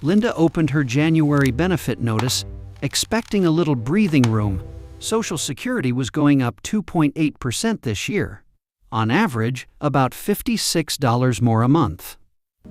Linda opened her January benefit notice, expecting a little breathing room. Social Security was going up 2.8% this year. On average, about $56 more a month.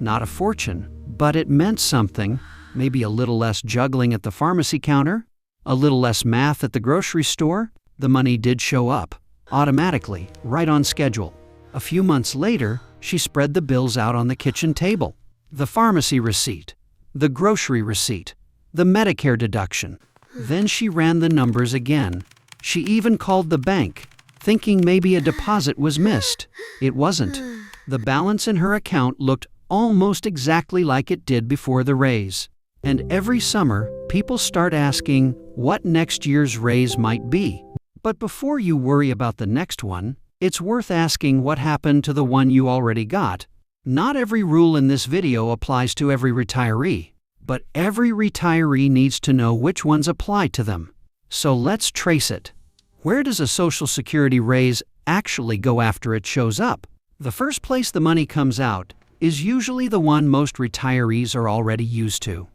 Not a fortune, but it meant something. Maybe a little less juggling at the pharmacy counter, a little less math at the grocery store. The money did show up, automatically, right on schedule. A few months later, she spread the bills out on the kitchen table. The pharmacy receipt, the grocery receipt, the Medicare deduction. Then she ran the numbers again. She even called the bank, thinking maybe a deposit was missed. It wasn't. The balance in her account looked almost exactly like it did before the raise. And every summer, people start asking what next year's raise might be. But before you worry about the next one, it's worth asking what happened to the one you already got. Not every rule in this video applies to every retiree, but every retiree needs to know which ones apply to them. So let's trace it. Where does a Social Security raise actually go after it shows up? The first place the money comes out is usually the one most retirees are already used to.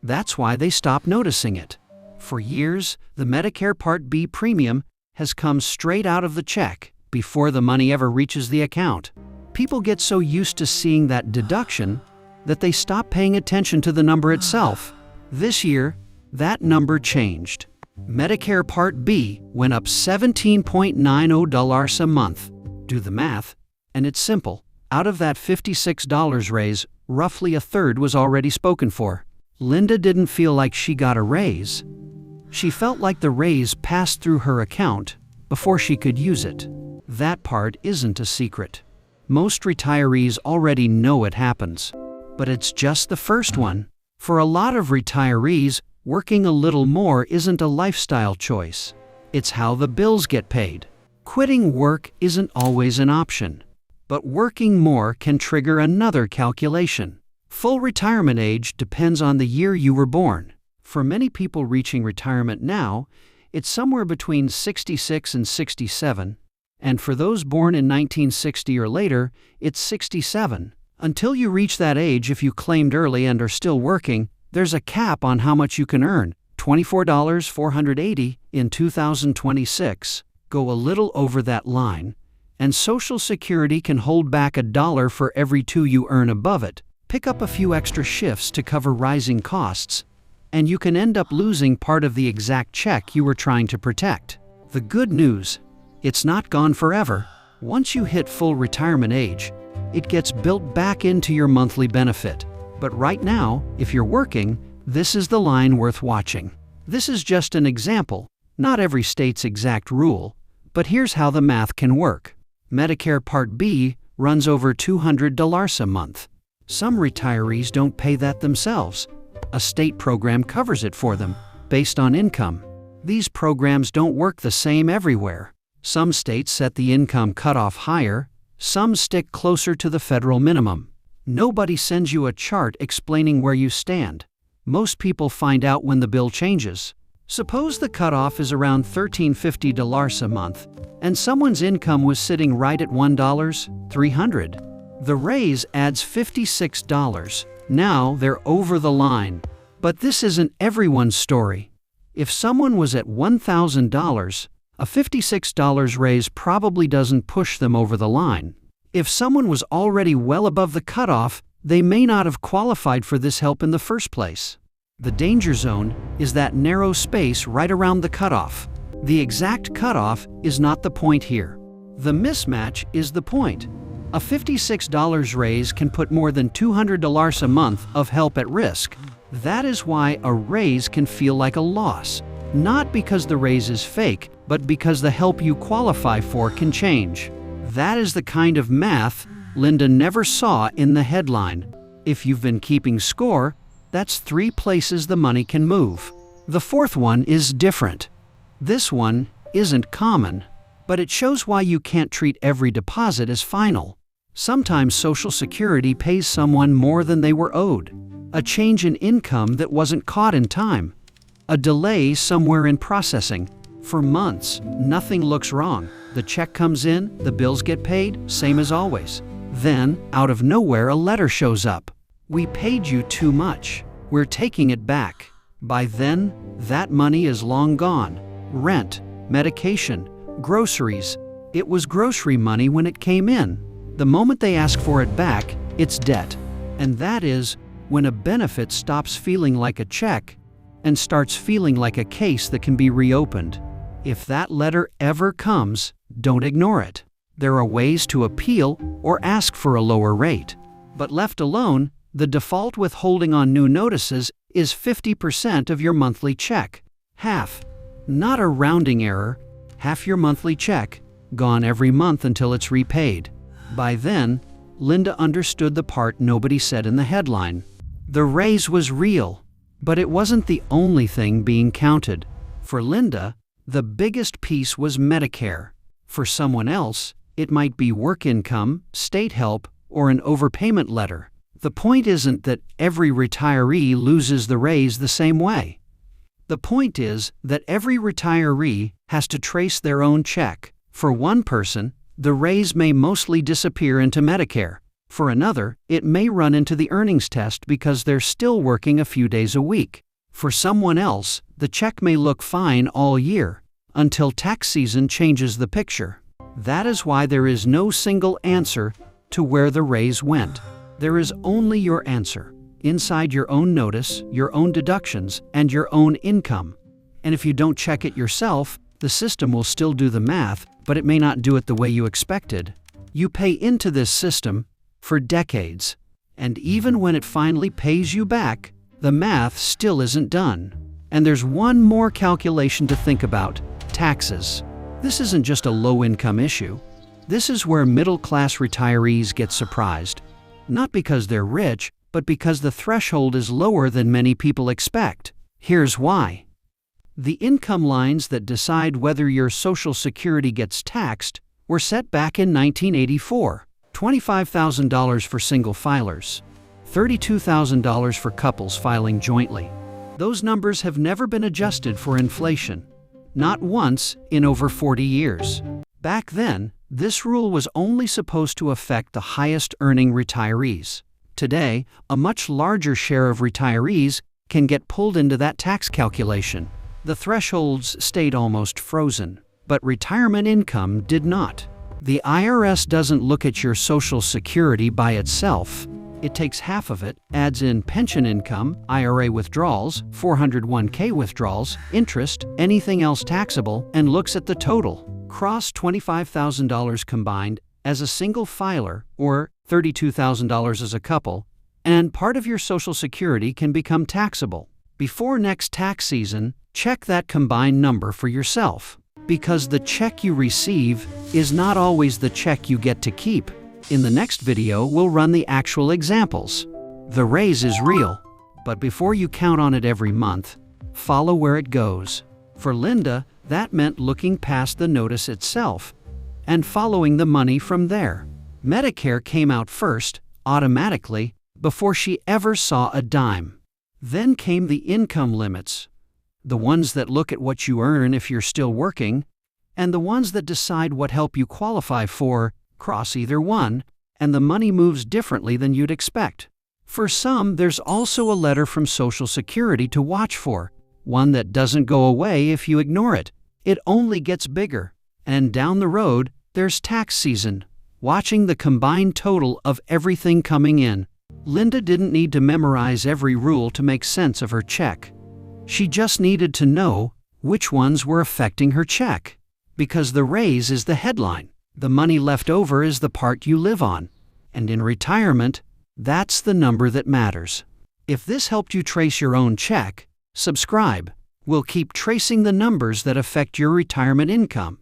That's why they stop noticing it. For years, the Medicare Part B premium has come straight out of the check before the money ever reaches the account. People get so used to seeing that deduction that they stop paying attention to the number itself. This year, that number changed. Medicare Part B went up $17.90 a month. Do the math, and it's simple. Out of that $56 raise, roughly a third was already spoken for. Linda didn't feel like she got a raise. She felt like the raise passed through her account before she could use it. That part isn't a secret. Most retirees already know it happens. But it's just the first one. For a lot of retirees, working a little more isn't a lifestyle choice. It's how the bills get paid. Quitting work isn't always an option. But working more can trigger another calculation. Full retirement age depends on the year you were born. For many people reaching retirement now, it's somewhere between 66 and 67. And for those born in 1960 or later, it's 67. Until you reach that age, if you claimed early and are still working, there's a cap on how much you can earn, $24,480 in 2026. Go a little over that line, and Social Security can hold back $1 for every $2 you earn above it. Pick up a few extra shifts to cover rising costs, and you can end up losing part of the exact check you were trying to protect. The good news, it's not gone forever. Once you hit full retirement age, it gets built back into your monthly benefit. But right now, if you're working, this is the line worth watching. This is just an example, not every state's exact rule, but here's how the math can work. Medicare Part B runs over $200 a month. Some retirees don't pay that themselves. A state program covers it for them, based on income. These programs don't work the same everywhere. Some states set the income cutoff higher, some stick closer to the federal minimum. Nobody sends you a chart explaining where you stand. Most people find out when the bill changes. Suppose the cutoff is around $1,350 a month, and someone's income was sitting right at $300. The raise adds $56. Now they're over the line. But this isn't everyone's story. If someone was at $1,000, a $56 raise probably doesn't push them over the line. If someone was already well above the cutoff, they may not have qualified for this help in the first place. The danger zone is that narrow space right around the cutoff. The exact cutoff is not the point here. The mismatch is the point. A $56 raise can put more than $200 a month of help at risk. That is why a raise can feel like a loss. Not because the raise is fake, but because the help you qualify for can change. That is the kind of math Linda never saw in the headline. If you've been keeping score, that's 3 places the money can move. The fourth one is different. This one isn't common, but it shows why you can't treat every deposit as final. Sometimes Social Security pays someone more than they were owed. A change in income that wasn't caught in time. A delay somewhere in processing. For months, nothing looks wrong. The check comes in, the bills get paid, same as always. Then, out of nowhere, a letter shows up. We paid you too much. we're taking it back. By then, that money is long gone. Rent, medication, groceries. It was grocery money when it came in. The moment they ask for it back, it's debt. And that is when a benefit stops feeling like a check and starts feeling like a case that can be reopened. If that letter ever comes, don't ignore it. There are ways to appeal or ask for a lower rate. But left alone, the default withholding on new notices is 50% of your monthly check. Half. Not a rounding error. Half your monthly check, gone every month until it's repaid. By then, Linda understood the part nobody said in the headline. The raise was real, but it wasn't the only thing being counted. For Linda, the biggest piece was Medicare. For someone else, it might be work income, state help, or an overpayment letter. The point isn't that every retiree loses the raise the same way. The point is that every retiree has to trace their own check. For one person, the raise may mostly disappear into Medicare. For another, it may run into the earnings test because they're still working a few days a week. For someone else, the check may look fine all year, until tax season changes the picture. That is why there is no single answer to where the raise went. There is only your answer, inside your own notice, your own deductions, and your own income. And if you don't check it yourself, the system will still do the math, but it may not do it the way you expected. You pay into this system for decades, and even when it finally pays you back, the math still isn't done. And there's one more calculation to think about: taxes. This isn't just a low-income issue. This is where middle-class retirees get surprised. Not because they're rich, but because the threshold is lower than many people expect. Here's why. The income lines that decide whether your Social Security gets taxed were set back in 1984. $25,000 for single filers, $32,000 for couples filing jointly. Those numbers have never been adjusted for inflation. Not once in over 40 years. Back then, this rule was only supposed to affect the highest-earning retirees. Today, a much larger share of retirees can get pulled into that tax calculation. The thresholds stayed almost frozen, but retirement income did not. The IRS doesn't look at your Social Security by itself. It takes half of it, adds in pension income, IRA withdrawals, 401k withdrawals, interest, anything else taxable, and looks at the total. Cross $25,000 combined as a single filer, or $32,000 as a couple, and part of your Social Security can become taxable. Before next tax season, check that combined number for yourself, because the check you receive is not always the check you get to keep. In the next video, we'll run the actual examples. The raise is real, but before you count on it every month, follow where it goes. For Linda, that meant looking past the notice itself and following the money from there. Medicare came out first, automatically, before she ever saw a dime. Then came the income limits, the ones that look at what you earn if you're still working, and the ones that decide what help you qualify for. Cross either one, and the money moves differently than you'd expect. For some, there's also a letter from Social Security to watch for, one that doesn't go away if you ignore it. It only gets bigger. And down the road, there's tax season, watching the combined total of everything coming in. Linda didn't need to memorize every rule to make sense of her check. She just needed to know which ones were affecting her check. Because the raise is the headline. The money left over is the part you live on. And in retirement, that's the number that matters. If this helped you trace your own check, subscribe. We'll keep tracing the numbers that affect your retirement income.